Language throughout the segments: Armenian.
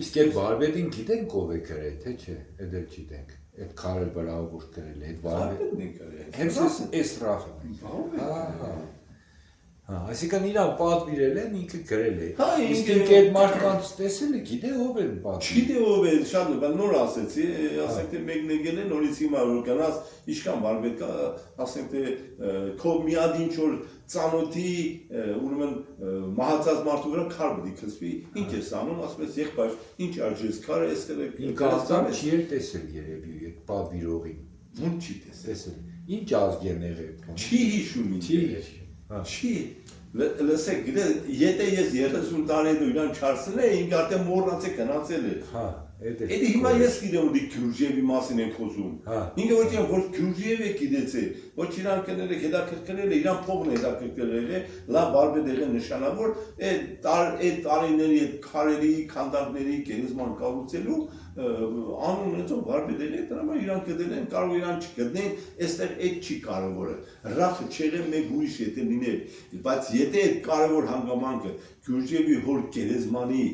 Իսկ այդ վարպետին գիտենք ով է գրել, թե չէ, այդ էլ չգիտենք։ Այդ քարել վրա որ գրել է, այդ վարպետն է գրել։ Հենց էս Ռաֆին։ Այսինքն իրան պատվիրել են, ինքը գրել է։ Իսկ ինքը այդ մարդկանց տեսել է, գիտե ով են պատվիրել։ Գիտե ով է, շատ բան նոր ասեցի, ասենք թե մեկն եկել է նորից հիմա որ գնաց, ինչքան վարպետ կա, ասենք թե քո միاد ինչ որ ծանոթի ուրեմն մահացած մարդու վրա քար պետք է քսվի, ինչ ես անում, ասում ես եղբայր, ինչ արժես քարը էստեղ է։ Ինքը ասում չի էլ տեսել երևի այդ պատվիրողին։ Ո՞նց չի տեսել։ Ինչ ազգ են եղել։ Չի հիշում ինչ։ Չի, լսեք, եթե ես 30 տարի դու իրան չարսնել, ինք արդեն մոռացել գնացել է։ Էդի հիմա ես գիտեմ որ Գյուրջիևի մասին են խոսում։ Ինքը որ իրան որ Գյուրջիևը գիտեցել, ոչ իրան կներել է, հետաքրքրել է, իրան փողն է հետաքրքրել է, լավ վարպետ եղել նշանավոր, այդ տարիների այդ քարերի, քանդակների գերեզման կառուցելու անուն ունեցող վարպետ եղել, դրա համար իրան գտել են, կարող իրան չգտնեն, այստեղ այդ չի կարևորը։ Ռաֆը չեղել մեկ ուրիշ եթե լիներ, բայց եթե այդ կարևոր հանգամանքը Գյուրջիևի հոր գերեզմանի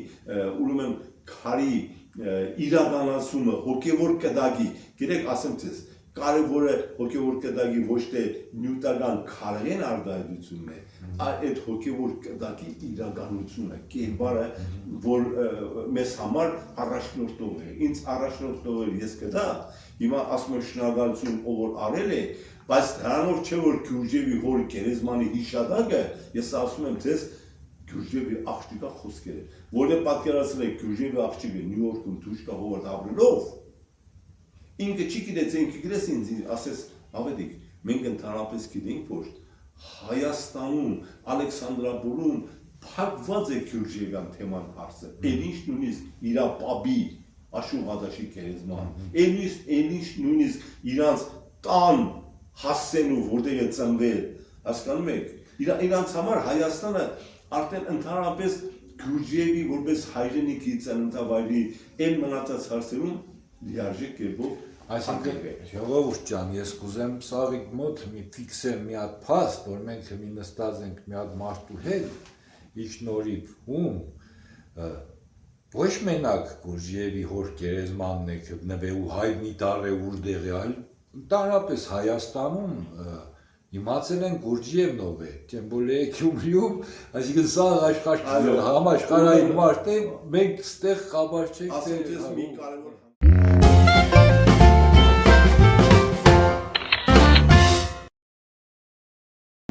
ուրեմն քարի իրականացումը հոգևոր կդակի, գիտեք ասեմ ձեզ, կարևորը հոգևոր կդակի ոչ թե նյութական քարերեն արտահայտությունն է, այլ այդ հոգևոր կդակի իրականությունը, կերպարը, որ մեզ համար առաջնորդող է, ինձ առաջնորդող է ես կդա, հիմա ասում եմ շնորհակալություն ով որ արել է, բայց դրանով չէ որ Գյուրջիևի հոր գերեզմանի հիշատակը, ես ասում եմ ձեզ Գյուրջիևի աղջիկա խոսքերը, որը պատկերացրել է Գյուրջիևի աղջիկը Նյու Յորքում դուրս գա հովանդ ապրելով, ինքը չի գիտեց, ինքը գրես ինձ ասես ավետիք, մենք ընդհանրապես գիտենք, որ Հայաստանում, Ալեքսանդրապոլում փակված է Գյուրջիևյան թեման հարցը, այնիշ նույնիսկ իրա պաբի Աշուղադաշի գերեզման, այնիշ նույնիսկ իրանց տան հասցենու որտեղ է ծնվել, հասկանում եք, իրանց համար Հայաստանը արդեն ընդհանրապես Գյուրջիևի որպես հայրենիքի ծննդավայրի այն մնացած հարցերում լիարժեք կերպով Այսինքն ժողովուրդ ջան, ես կուզեմ Սաղիկ մոտ մի ֆիքսեմ մի հատ փաստ, որ մենք մի նստած ենք մի հատ մարդու հետ, իր շնորհիվ ում ոչ մենակ Գյուրջիևի հոր գերեզմանն է գտնվելու հայտնի տարե որտեղ է, այլ ընդհանրապես Հայաստանում իմացել են Գյուրջիևն ով է, тем более Գյումրիում, այսինքն սա աշխարհի համաշխարհային մարդ է, մենք ստեղ խաբար չենք ասում ես մի կարևոր